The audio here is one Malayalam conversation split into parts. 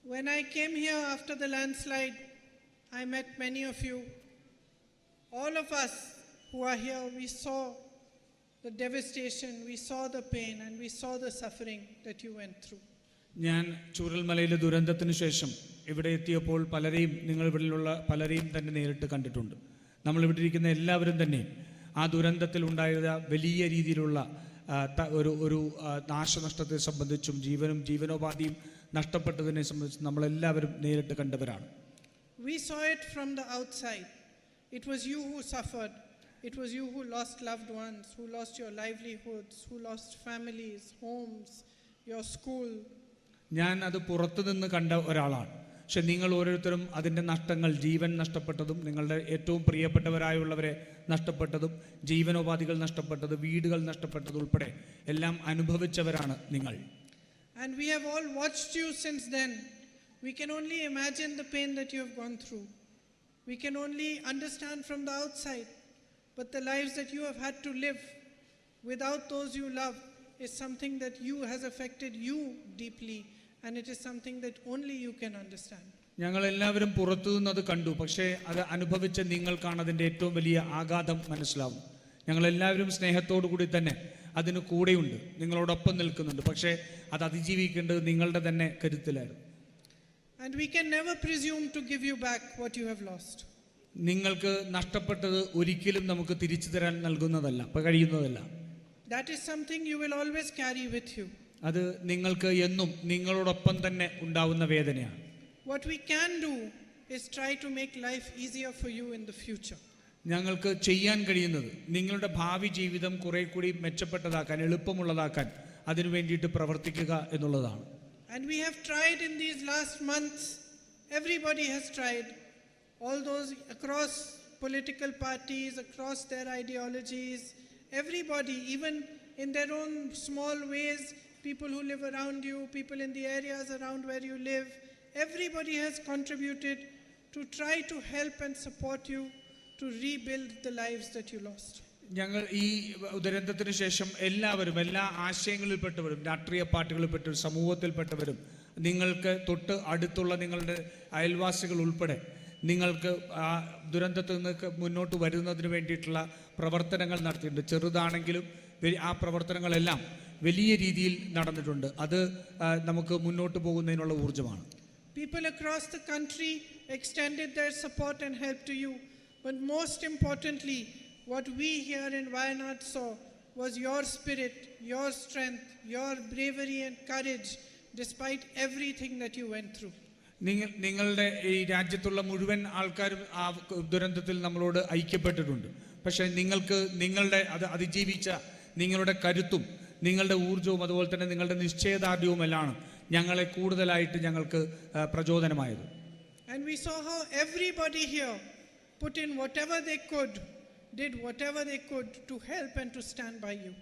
When I came here after the landslide, I met many of you. All of us who are here, we saw the devastation, we saw the pain, and we saw the suffering that you went through. ഞാൻ ചൂരൽമലയിലെ ദുരന്തത്തിന് ശേഷം ഇവിടെ എത്തിയപ്പോൾ നിങ്ങൾ ഇവിടെയുള്ള പലരെയും തന്നെ നേരിട്ട് കണ്ടിട്ടുണ്ട്. നമ്മളിവിടെ ഇരിക്കുന്ന എല്ലാവരും തന്നെ ആ ദുരന്തത്തിൽ ഉണ്ടായ വലിയ രീതിയിലുള്ള ഒരു നാശനഷ്ടത്തെ സംബന്ധിച്ചും ജീവനോപാധിയും നഷ്ടപ്പെട്ടതിനെ സംബന്ധിച്ചും നമ്മളെല്ലാവരും നേരിട്ട് കണ്ടവരാണ്. We saw it from the outside. It was you who suffered. It was you who lost loved ones, who lost your livelihoods, who lost families, homes, your school. ഞാൻ അത് പുറത്തുനിന്ന് കണ്ട ഒരാളാണ്. പക്ഷെ നിങ്ങൾ ഓരോരുത്തരും അതിൻ്റെ നഷ്ടങ്ങൾ, ജീവൻ നഷ്ടപ്പെട്ടതും നിങ്ങളുടെ ഏറ്റവും പ്രിയപ്പെട്ടവരായുള്ളവരെ നഷ്ടപ്പെട്ടതും ജീവനോപാധികൾ നഷ്ടപ്പെട്ടത്, വീടുകൾ നഷ്ടപ്പെട്ടത് ഉൾപ്പെടെ എല്ലാം അനുഭവിച്ചവരാണ് നിങ്ങൾ. And we have all watched you since then. We can only imagine the pain that you have gone through. We can only understand from the outside. But the lives that you have had to live without those you love is something that has affected you deeply, and it is something that only you can understand. ഞങ്ങൾ എല്ലാവരും പുറത്തുനിന്ന് അത് കണ്ടു. പക്ഷേ അത് അനുഭവിച്ച നിങ്ങൾക്കാണ് അതിൻ്റെ ഏറ്റവും വലിയ ആഘാതം മനസ്സിലാവും. ഞങ്ങളെല്ലാവരും സ്നേഹത്തോടു കൂടി തന്നെ അതിന് കൂടെയുണ്ട്, നിങ്ങളോടൊപ്പം നിൽക്കുന്നുണ്ട്. പക്ഷേ അത് അതിജീവിക്കേണ്ടത് നിങ്ങളുടെ തന്നെ കരുത്തിലായിരുന്നു. And we can never presume to give you back what you have lost. നിങ്ങൾക്ക് നഷ്ടപ്പെട്ടത് ഒരിക്കലും നമുക്ക് തിരിച്ചു തരാൻ കഴിയുന്നതല്ല. That is something you will always carry with you. അത് നിങ്ങൾക്ക് എന്നും നിങ്ങളോടൊപ്പം തന്നെ ഉണ്ടാവുന്ന വേദനയാണ്. What we can do is try to make life easier for you in the future. ഞങ്ങൾക്ക് ചെയ്യാൻ കഴിയുന്നത് നിങ്ങളുടെ ഭാവി ജീവിതം കുറെ കൂടി മെച്ചപ്പെട്ടതാക്കാൻ, എളുപ്പമുള്ളതാക്കാൻ അതിനു വേണ്ടിയിട്ട് പ്രവർത്തിക്കുക എന്നുള്ളതാണ്. And we have tried in these last months. Everybody has tried. All those across political parties, across their ideologies, everybody, even in their own small ways, people who live around you, people in the areas around where you live, everybody has contributed to try to help and support you to rebuild the lives that you lost. ഞങ്ങൾ ഈ ദുരന്തത്തിന് ശേഷം എല്ലാവരും, എല്ലാ ആശയങ്ങളിൽപ്പെട്ടവരും, രാഷ്ട്രീയ പാർട്ടികളിൽപ്പെട്ടവരും, സമൂഹത്തിൽപ്പെട്ടവരും, നിങ്ങൾക്ക് തൊട്ട് അടുത്തുള്ള നിങ്ങളുടെ അയൽവാസികൾ ഉൾപ്പെടെ നിങ്ങൾക്ക് ആ ദുരന്തത്തിൽ നിന്ന് മുന്നോട്ട് വരുന്നതിന് വേണ്ടിയിട്ടുള്ള പ്രവർത്തനങ്ങൾ നടത്തിയിട്ടുണ്ട്. ചെറുതാണെങ്കിലും ആ പ്രവർത്തനങ്ങളെല്ലാം വലിയ രീതിയിൽ നടന്നിട്ടുണ്ട്. അത് നമുക്ക് മുന്നോട്ട് പോകുന്നതിനുള്ള ഊർജ്ജമാണ്. People across the country extended their support and help to you. But most importantly, what we here in Wayanad saw was your spirit, your strength, your bravery and courage despite everything that you went through. നിങ്ങളുടെ ഈ രാജ്യത്തുള്ള മുഴുവൻ ആൾക്കാരും ആ ദുരന്തത്തിൽ നമ്മളോട് ഐക്യപ്പെട്ടിട്ടുണ്ട്. പക്ഷേ നിങ്ങളുടെ അത് അതിജീവിച്ച നിങ്ങളുടെ കരുത്തും നിങ്ങളുടെ ഊർജ്ജവും അതുപോലെ തന്നെ നിങ്ങളുടെ നിശ്ചയദാർഢ്യവുമെല്ലാം ഞങ്ങളെ കൂടുതലായിട്ട് ഞങ്ങൾക്ക് പ്രചോദനമായത്. And we saw how everybody here put in whatever they could, did whatever they could to help and to stand by you.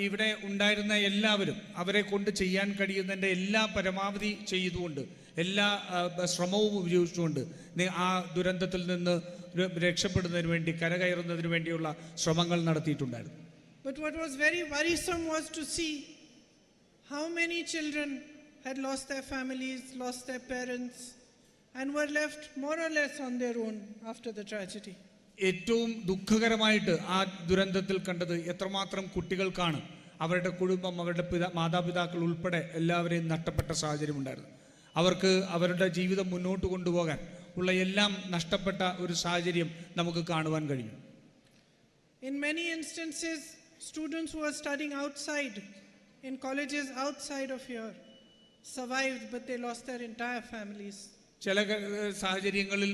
ഇവിടെ ഉണ്ടായിരുന്ന എല്ലാവരും അവരെ കൊണ്ട് ചെയ്യാൻ കഴിയുന്നതിൻ്റെ എല്ലാ പരമാവധി ചെയ്തുകൊണ്ട്, എല്ലാ ശ്രമവും ഉപയോഗിച്ചുകൊണ്ട് ആ ദുരന്തത്തിൽ നിന്ന് രക്ഷപ്പെടുന്നതിന് വേണ്ടി, കരകയറുന്നതിന് വേണ്ടിയുള്ള ശ്രമങ്ങൾ നടത്തിയിട്ടുണ്ടായിരുന്നു. But what was very worrisome was to see how many children had lost their families, lost their parents, and were left more or less on their own after the tragedy. ഏറ്റവും ദുഃഖകരമായിട്ട് ആ ദുരന്തത്തിൽ കണ്ടത് എത്രമാത്രം കുട്ടികൾക്കാണ് അവരുടെ കുടുംബം, അവരുടെ മാതാപിതാക്കൾ ഉൾപ്പെടെ എല്ലാവരെയും നഷ്ടപ്പെട്ട സാഹചര്യം ഉണ്ടായിരുന്നു. അവർക്ക് അവരുടെ ജീവിതം മുന്നോട്ട് കൊണ്ടുപോകാൻ ഉള്ള എല്ലാം നഷ്ടപ്പെട്ട ഒരു സാഹചര്യം നമുക്ക് കാണുവാൻ കഴിഞ്ഞു. In many instances, students who are studying outside, in colleges outside of here, survived, but they lost their entire families. ചില സാഹചര്യങ്ങളിൽ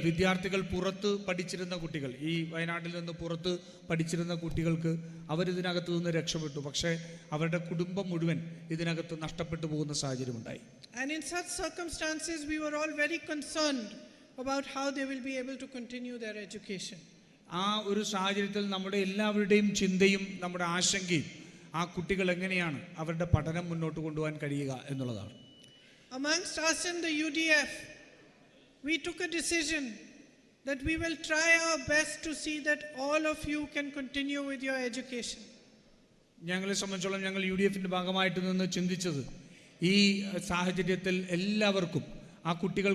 വിദ്യാർത്ഥികൾ പുറത്ത് പഠിച്ചിരുന്ന കുട്ടികൾ, ഈ വയനാട്ടിൽ നിന്ന് പുറത്ത് പഠിച്ചിരുന്ന കുട്ടികൾക്ക് അവരിതിനകത്ത് നിന്ന് രക്ഷപ്പെട്ടു. പക്ഷേ അവരുടെ കുടുംബം മുഴുവൻ ഇതിനകത്ത് നഷ്ടപ്പെട്ടു പോകുന്ന സാഹചര്യം ഉണ്ടായി. And in such circumstances, we were all very concerned about how they will be able to continue their education. ആ ഒരു സാഹചര്യത്തിൽ നമ്മുടെ എല്ലാവരുടെയും ചിന്തയും നമ്മുടെ ആശങ്കയും ആ കുട്ടികൾ എങ്ങനെയാണ് അവരുടെ പഠനം മുന്നോട്ട് കൊണ്ടുപോകാൻ കഴിയുക എന്നുള്ളതാണ്. Amongst us in the UDF, we took a decision that we will try our best to see that all of you can continue with your education. ഞങ്ങളെ സംബന്ധിച്ചോളം ഞങ്ങൾ UDF ഭാഗമായിട്ട് നിന്ന് ചിന്തിച്ചത് ഈ സാഹചര്യത്തിൽ എല്ലാവർക്കും ആ കുട്ടികൾ